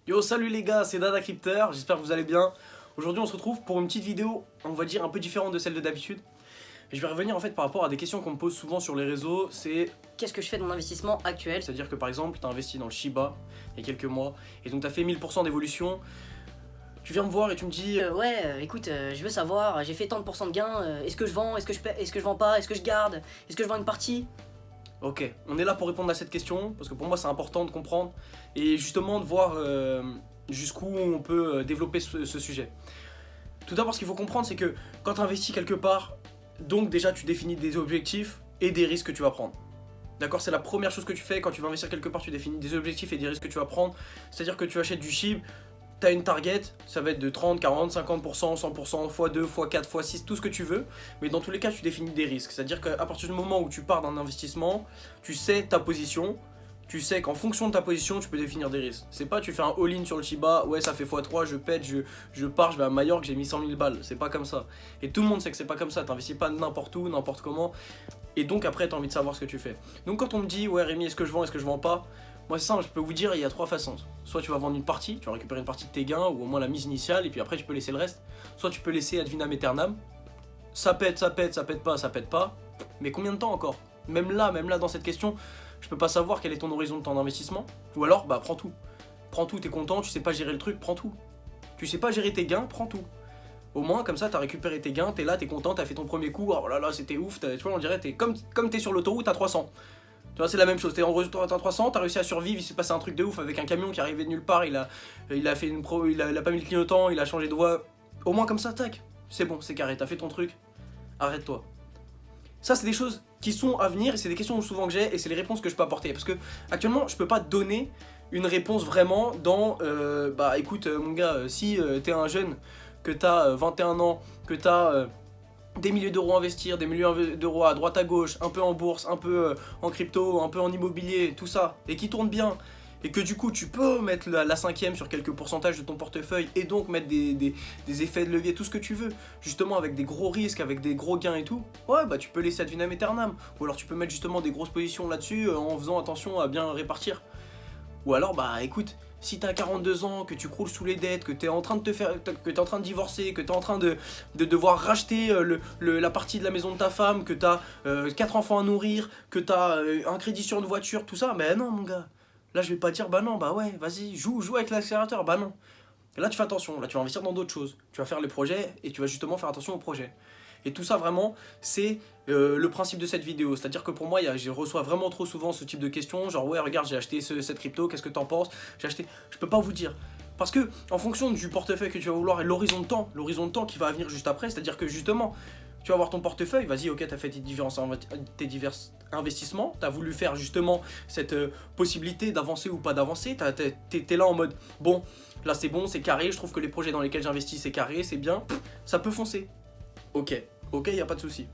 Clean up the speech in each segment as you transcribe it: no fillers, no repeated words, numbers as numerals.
Yo, salut les gars, c'est Dada Crypter, j'espère que vous allez bien. Aujourd'hui on se retrouve pour une petite vidéo, on va dire un peu différente de celle de d'habitude. Et je vais revenir en fait par rapport à des questions qu'on me pose souvent sur les réseaux, Qu'est-ce que je fais de mon investissement actuel? c'est-à-dire que par exemple, tu as investi dans le Shiba il y a quelques mois, et donc tu as fait 1000% d'évolution, tu viens me voir et tu me dis... Écoute, je veux savoir, j'ai fait tant de pourcents de gains, est-ce que je vends, est-ce que je vends pas, est-ce que je garde, est-ce que je vends une partie? Ok, on est là pour répondre à cette question, parce que pour moi c'est important de comprendre, et justement de voir jusqu'où on peut développer ce sujet. Tout d'abord, ce qu'il faut comprendre, c'est que quand tu investis quelque part, donc déjà tu définis des objectifs et des risques que tu vas prendre. D'accord, c'est la première chose que tu fais quand tu vas investir quelque part, tu définis des objectifs et des risques que tu vas prendre. C'est-à-dire que tu achètes du SHIB, tu as une target, ça va être de 30, 40, 50%, 100%, x2, x4, x6, tout ce que tu veux. Mais dans tous les cas, tu définis des risques. C'est-à-dire qu'à partir du moment où tu pars d'un investissement, tu sais ta position. Tu sais qu'en fonction de ta position, tu peux définir des risques. C'est pas tu fais un all-in sur le Shiba, ouais ça fait x3, je pète, je pars, je vais à Majorque, j'ai mis 100 000 balles. C'est pas comme ça. Et tout le monde sait que c'est pas comme ça. T'investis pas n'importe où, n'importe comment. Et donc après, t'as envie de savoir ce que tu fais. Donc quand on me dit, ouais Rémi, est-ce que je vends, est-ce que je vends pas, moi c'est simple, je peux vous dire, il y a trois façons. Soit tu vas vendre une partie, tu vas récupérer une partie de tes gains, ou au moins la mise initiale, et puis après tu peux laisser le reste. Soit tu peux laisser ad vitam aeternam. Ça pète, ça pète, ça pète pas, ça pète pas. Mais combien de temps encore? Même là dans cette question, je peux pas savoir quel est ton horizon de temps d'investissement. Ou alors, bah prends tout. Prends tout, t'es content, tu sais pas gérer le truc, prends tout. Tu sais pas gérer tes gains, prends tout. Au moins, comme ça, t'as récupéré tes gains, t'es là, t'es content, t'as fait ton premier coup, oh là là, c'était ouf, tu vois, on dirait, t'es comme t'es sur l'autoroute à 300. Tu vois, c'est la même chose, t'es en route à 300, t'as réussi à survivre, il s'est passé un truc de ouf avec un camion qui arrivait de nulle part, il a fait il a pas mis le clignotant, il a changé de voie. Au moins, comme ça, tac, c'est bon, c'est carré, t'as fait ton truc, arrête-toi. Ça, c'est des choses qui sont à venir et c'est des questions souvent que j'ai et c'est les réponses que je peux apporter. Parce que actuellement, je peux pas donner une réponse vraiment dans bah écoute, mon gars, si t'es un jeune, que t'as 21 ans, que t'as des milliers d'euros à investir, des milliers d'euros à droite à gauche, un peu en bourse, un peu en crypto, un peu en immobilier, tout ça, et qui tourne bien, et que du coup tu peux mettre la cinquième sur quelques pourcentages de ton portefeuille et donc mettre des effets de levier, tout ce que tu veux, justement avec des gros risques, avec des gros gains et tout, ouais bah tu peux laisser ad vitam aeternam, ou alors tu peux mettre justement des grosses positions là-dessus en faisant attention à bien répartir. Ou alors bah écoute, si t'as 42 ans, que tu croules sous les dettes, que t'es en train de que t'es en train de divorcer, que t'es en train de devoir racheter la partie de la maison de ta femme, que t'as 4 enfants à nourrir, que t'as un crédit sur une voiture, tout ça, mais non mon gars. Là je vais pas dire bah non, bah ouais, vas-y, joue avec l'accélérateur, bah non. Et là tu fais attention, là tu vas investir dans d'autres choses. Tu vas faire les projets et tu vas justement faire attention aux projets. Et tout ça vraiment, c'est le principe de cette vidéo. C'est-à-dire que pour moi, je reçois vraiment trop souvent ce type de questions. Genre ouais regarde j'ai acheté cette crypto, qu'est-ce que t'en penses? J'ai acheté, je peux pas vous dire. Parce que en fonction du portefeuille que tu vas vouloir et l'horizon de temps qui va venir juste après, c'est-à-dire que justement, tu vas avoir ton portefeuille, vas-y ok t'as fait tes divers investissements, t'as voulu faire justement cette possibilité d'avancer ou pas d'avancer, t'es là en mode bon, là c'est bon, c'est carré, je trouve que les projets dans lesquels j'investis c'est carré, c'est bien, ça peut foncer. Ok, y a pas de souci.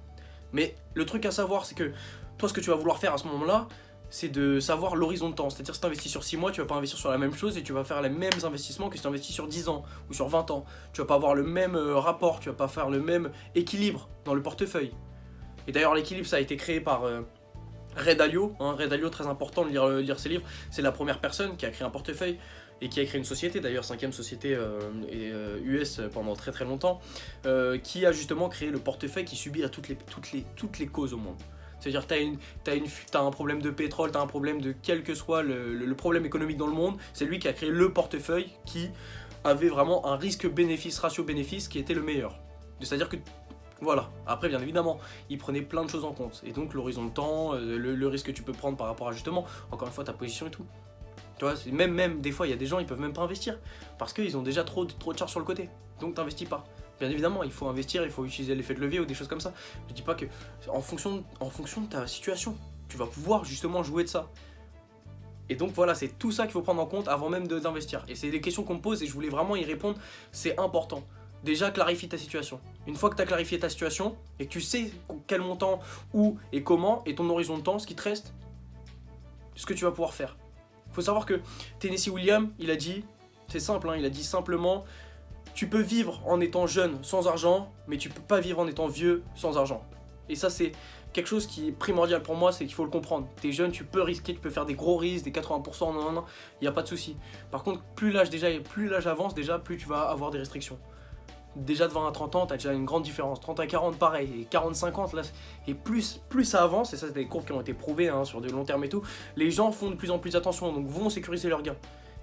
Mais le truc à savoir, c'est que toi, ce que tu vas vouloir faire à ce moment-là, c'est de savoir l'horizon de temps. C'est-à-dire, si tu investis sur 6 mois, tu vas pas investir sur la même chose et tu vas faire les mêmes investissements que si tu investis sur 10 ans ou sur 20 ans. Tu vas pas avoir le même rapport, tu vas pas faire le même équilibre dans le portefeuille. Et d'ailleurs, l'équilibre, ça a été créé par Ray Dalio. Ray Dalio, très important de lire ses livres. C'est la première personne qui a créé un portefeuille et qui a créé une société, d'ailleurs 5ème société US pendant très très longtemps, qui a justement créé le portefeuille qui subit à toutes les causes au monde. C'est-à-dire t'as un problème de pétrole, t'as un problème de quel que soit le problème économique dans le monde, c'est lui qui a créé le portefeuille qui avait vraiment un risque-bénéfice, ratio-bénéfice qui était le meilleur. C'est-à-dire que voilà, après bien évidemment, il prenait plein de choses en compte, et donc l'horizon de temps, le risque que tu peux prendre par rapport à justement, encore une fois, ta position et tout. Tu vois, même des fois, il y a des gens, ils peuvent même pas investir parce qu'ils ont déjà trop de charges sur le côté. Donc t'investis pas. Bien évidemment, il faut investir, il faut utiliser l'effet de levier ou des choses comme ça. Je dis pas que en fonction de ta situation, tu vas pouvoir justement jouer de ça. Et donc voilà, c'est tout ça qu'il faut prendre en compte avant même d'investir. Et c'est des questions qu'on me pose et je voulais vraiment y répondre. C'est important. Déjà, clarifie ta situation. Une fois que tu as clarifié ta situation et que tu sais quel montant, où et comment, et ton horizon de temps, ce qui te reste, ce que tu vas pouvoir faire. Faut savoir que Tennessee Williams, il a dit, c'est simple, il a dit simplement, tu peux vivre en étant jeune sans argent, mais tu peux pas vivre en étant vieux sans argent. Et ça, c'est quelque chose qui est primordial pour moi, c'est qu'il faut le comprendre. T'es jeune, tu peux risquer, tu peux faire des gros risques, des 80%, non, il n'y a pas de souci. Par contre, plus l'âge avance, plus tu vas avoir des restrictions. Déjà de 20 à 30 ans, tu as déjà une grande différence. 30 à 40, pareil. Et 40-50, là, et plus ça avance, et ça, c'est des courbes qui ont été prouvées sur du long terme et tout, les gens font de plus en plus attention, donc vont sécuriser leurs gains.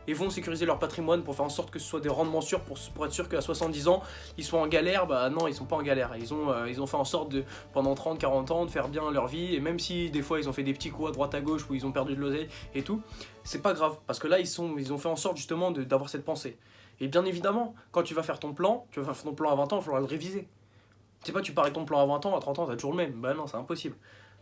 Et vont sécuriser leur patrimoine pour faire en sorte que ce soit des rendements sûrs, pour être sûr qu'à 70 ans, ils soient en galère. Bah non, ils sont pas en galère. Ils ont fait en sorte pendant 30-40 ans, de faire bien leur vie. Et même si des fois, ils ont fait des petits coups à droite à gauche où ils ont perdu de l'oseille et tout, c'est pas grave. Parce que là, ils ont fait en sorte justement d'avoir cette pensée. Et bien évidemment, quand tu vas faire ton plan, à 20 ans, il va falloir le réviser. C'est pas tu parais ton plan à 20 ans, à 30 ans, t'as toujours le même. Bah non, c'est impossible.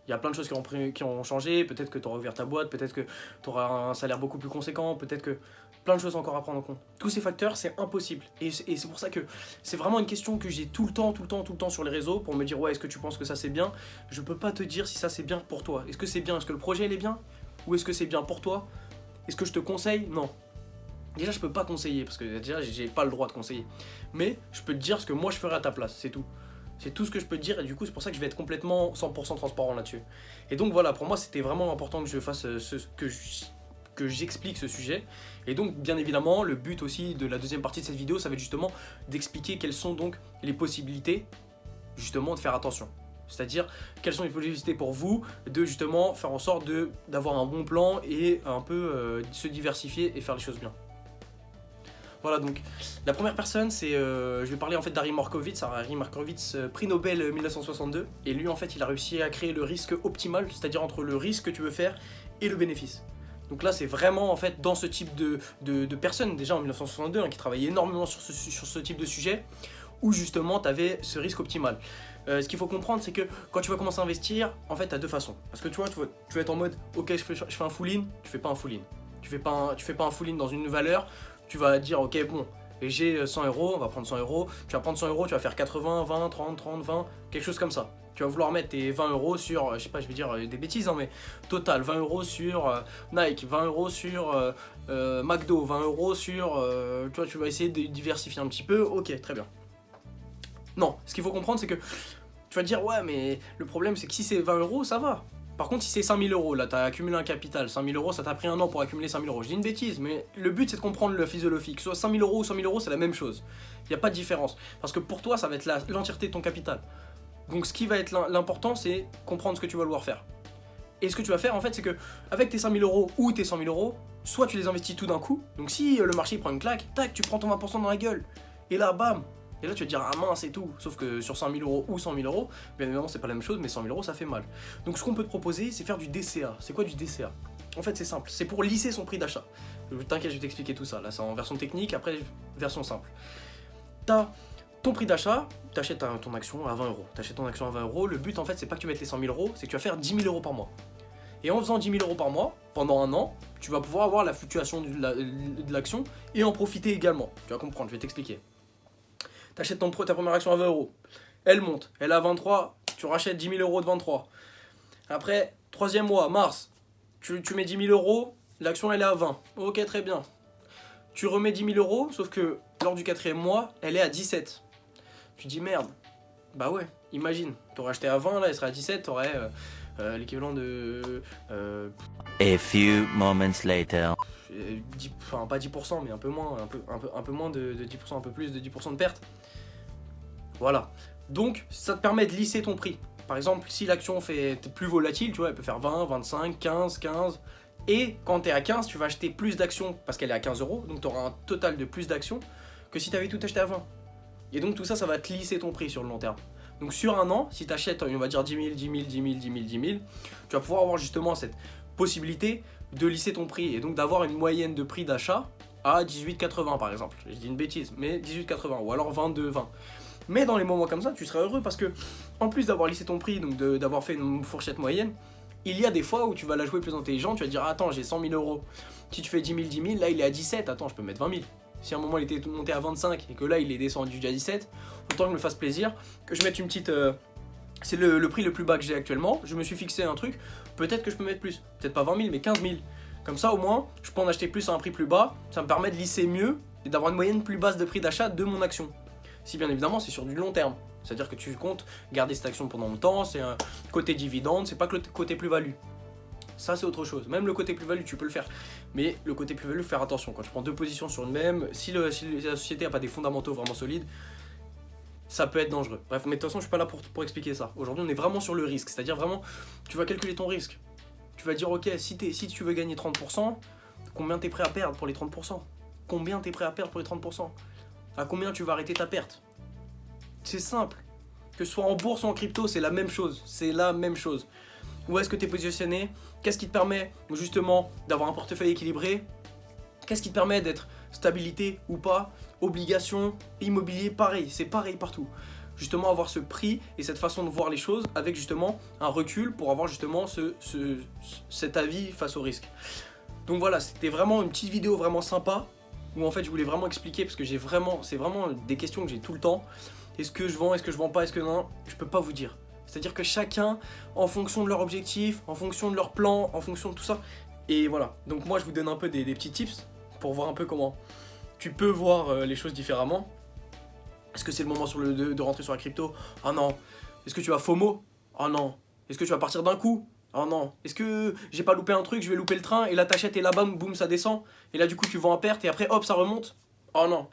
Il y a plein de choses qui ont changé, peut-être que tu auras ouvert ta boîte, peut-être que tu auras un salaire beaucoup plus conséquent, peut-être que plein de choses encore à prendre en compte. Tous ces facteurs, c'est impossible. Et c'est pour ça que c'est vraiment une question que j'ai tout le temps sur les réseaux pour me dire ouais, est-ce que tu penses que ça c'est bien? Je peux pas te dire si ça c'est bien pour toi. Est-ce que c'est bien? Est-ce que le projet il est bien? Ou est-ce que c'est bien pour toi? Est-ce que je te conseille? Non. Déjà, je peux pas conseiller parce que déjà, j'ai pas le droit de conseiller. Mais je peux te dire ce que moi je ferais à ta place, c'est tout. C'est tout ce que je peux te dire et du coup, c'est pour ça que je vais être complètement 100% transparent là-dessus. Et donc voilà, pour moi, c'était vraiment important que je fasse que j'explique ce sujet. Et donc, bien évidemment, le but aussi de la deuxième partie de cette vidéo, ça va être justement d'expliquer quelles sont donc les possibilités, justement, de faire attention. C'est-à-dire, quelles sont les possibilités pour vous de justement faire en sorte d'avoir un bon plan et un peu se diversifier et faire les choses bien. Voilà, donc la première personne, c'est je vais parler en fait d'Harry Markowitz. Harry Markowitz, prix Nobel 1962, et lui en fait il a réussi à créer le risque optimal, c'est-à-dire entre le risque que tu veux faire et le bénéfice. Donc là c'est vraiment en fait dans ce type de personnes, déjà en 1962, qui travaillait énormément sur ce type de sujet, où justement tu avais ce risque optimal. Ce qu'il faut comprendre, c'est que quand tu vas commencer à investir, en fait tu as deux façons. Parce que tu vas être en mode, ok je fais un full-in, tu fais pas un full-in. Tu fais pas un full-in dans une valeur. Tu vas dire ok bon, j'ai 100 euros, on va prendre 100 euros, tu vas prendre 100 euros, tu vas faire 80, 20, 30, 30, 20, quelque chose comme ça. Tu vas vouloir mettre tes 20 euros sur, je sais pas, je vais dire des bêtises, mais total, 20 euros sur Nike, 20 euros sur McDo, 20 euros sur, tu vas essayer de diversifier un petit peu, ok, très bien. Non, ce qu'il faut comprendre, c'est que tu vas te dire ouais, mais le problème c'est que si c'est 20 euros, ça va. Par contre, si c'est 5000 euros, là, t'as accumulé un capital, 5000 euros, ça t'a pris un an pour accumuler 5000 euros. Je dis une bêtise, mais le but c'est de comprendre la physiologie. Que ce soit 5000 euros ou 100 000 euros, c'est la même chose. Il n'y a pas de différence. Parce que pour toi, ça va être l'entièreté de ton capital. Donc, ce qui va être l'important, c'est comprendre ce que tu vas vouloir faire. Et ce que tu vas faire, en fait, c'est que avec tes 5000 euros ou tes 100 000 euros, soit tu les investis tout d'un coup. Donc, si le marché prend une claque, tac, tu prends ton 20% dans la gueule. Et là, bam! Et là tu vas te dire ah mince et tout, sauf que sur 100 000 euros ou 100 000 euros, bien évidemment c'est pas la même chose, mais 100 000 euros ça fait mal. Donc ce qu'on peut te proposer c'est faire du DCA. C'est quoi du DCA? En fait c'est simple, c'est pour lisser son prix d'achat. T'inquiète, je vais t'expliquer tout ça, là c'est en version technique, après version simple. T'as ton prix d'achat, t'achètes ton action à 20 euros. T'achètes ton action à 20 euros, le but en fait c'est pas que tu mettes les 100 000 euros, c'est que tu vas faire 10 000 euros par mois. Et en faisant 10 000 euros par mois, pendant un an, tu vas pouvoir avoir la fluctuation de l'action et en profiter également. Tu vas comprendre, je vais t'expliquer. T'achètes ta première action à 20 euros, elle monte, elle est à 23, tu rachètes 10 000 euros de 23. Après, troisième mois, mars, tu mets 10 000 euros, l'action elle est à 20. Ok, très bien. Tu remets 10 000 euros, sauf que lors du quatrième mois, elle est à 17. Tu dis merde, bah ouais, imagine, t'aurais acheté à 20, là elle serait à 17, t'aurais l'équivalent de... A few moments later. Enfin pas 10% mais un peu moins, un peu moins de 10%, un peu plus de 10% de perte. Voilà. Donc ça te permet de lisser ton prix. Par exemple, si l'action est plus volatile, tu vois, elle peut faire 20, 25, 15, 15. Et quand tu es à 15, tu vas acheter plus d'actions parce qu'elle est à 15 euros. Donc tu auras un total de plus d'actions que si tu avais tout acheté à 20. Et donc tout ça, ça va te lisser ton prix sur le long terme. Donc sur un an, si tu achètes, on va dire 10 000, 10 000, 10 000, 10 000, 10 000, tu vas pouvoir avoir justement cette possibilité de lisser ton prix et donc d'avoir une moyenne de prix d'achat à 18,80 par exemple. Je dis une bêtise, mais 18,80 ou alors 22,20. Mais dans les moments comme ça, tu seras heureux parce que en plus d'avoir lissé ton prix, donc d'avoir fait une fourchette moyenne, il y a des fois où tu vas la jouer plus intelligent, tu vas dire attends, j'ai 100 000 euros. Si tu fais 10 000, 10 000, là il est à 17, attends, je peux mettre 20 000. Si à un moment il était monté à 25 et que là il est descendu à 17, autant que je me fasse plaisir, que je mette une petite... c'est le prix le plus bas que j'ai actuellement, je me suis fixé un truc, peut-être que je peux mettre plus, peut-être pas 20 000 mais 15 000. Comme ça au moins, je peux en acheter plus à un prix plus bas, ça me permet de lisser mieux et d'avoir une moyenne plus basse de prix d'achat de mon action. Si bien évidemment c'est sur du long terme. C'est-à-dire que tu comptes garder cette action pendant longtemps, c'est un côté dividende, c'est pas que le côté plus-value. Ça c'est autre chose. Même le côté plus-value tu peux le faire. Mais le côté plus-value, faire attention. Quand tu prends 2 positions sur une même, si la société n'a pas des fondamentaux vraiment solides, ça peut être dangereux. Bref, mais de toute façon je suis pas là pour expliquer ça. Aujourd'hui on est vraiment sur le risque. C'est-à-dire vraiment, tu vas calculer ton risque. Tu vas dire ok, si tu veux gagner 30%, combien t'es prêt à perdre pour les 30%? Combien t'es prêt à perdre pour les 30%? À combien tu vas arrêter ta perte? C'est simple. Que ce soit en bourse ou en crypto, c'est la même chose. C'est la même chose. Où est-ce que tu es positionné? Qu'est-ce qui te permet justement d'avoir un portefeuille équilibré? Qu'est-ce qui te permet d'être stabilité ou pas? Obligations, immobilier, pareil. C'est pareil partout. Justement avoir ce prix et cette façon de voir les choses avec justement un recul pour avoir justement cet avis face au risque. Donc voilà, c'était vraiment une petite vidéo vraiment sympa où en fait je voulais vraiment expliquer parce que c'est vraiment des questions que j'ai tout le temps. Est-ce que je vends, est-ce que je vends pas, est-ce que non? Je peux pas vous dire. C'est-à-dire que chacun, en fonction de leur objectif, en fonction de leur plan, en fonction de tout ça. Et voilà, donc moi je vous donne un peu des petits tips pour voir un peu comment tu peux voir les choses différemment. Est-ce que c'est le moment de rentrer sur la crypto? Oh non. Est-ce que tu vas FOMO? Oh non. Est-ce que tu vas partir d'un coup? Oh non. Est-ce que j'ai pas loupé un truc, je vais louper le train et là t'achètes et là bam, boum, ça descend. Et là du coup tu vends à perte et après hop, ça remonte. Oh non.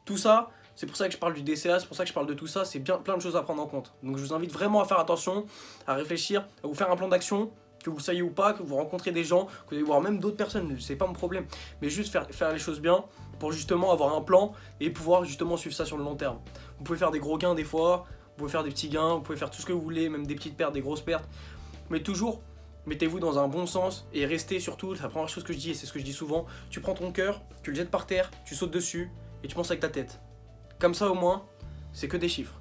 Tout ça, c'est pour ça que je parle du DCA, c'est pour ça que je parle de tout ça, c'est bien plein de choses à prendre en compte. Donc je vous invite vraiment à faire attention, à réfléchir, à vous faire un plan d'action, que vous soyez ou pas, que vous rencontrez des gens, que vous allez voir même d'autres personnes, c'est pas mon problème. Mais juste faire les choses bien pour justement avoir un plan et pouvoir justement suivre ça sur le long terme. Vous pouvez faire des gros gains des fois, vous pouvez faire des petits gains, vous pouvez faire tout ce que vous voulez, même des petites pertes, des grosses pertes. Mais toujours, mettez-vous dans un bon sens et restez surtout, c'est la première chose que je dis et c'est ce que je dis souvent, tu prends ton cœur, tu le jettes par terre, tu sautes dessus et tu penses avec ta tête. Comme ça au moins, c'est que des chiffres.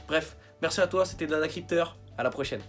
Bref, merci à toi, c'était Dada Crypteur, à la prochaine.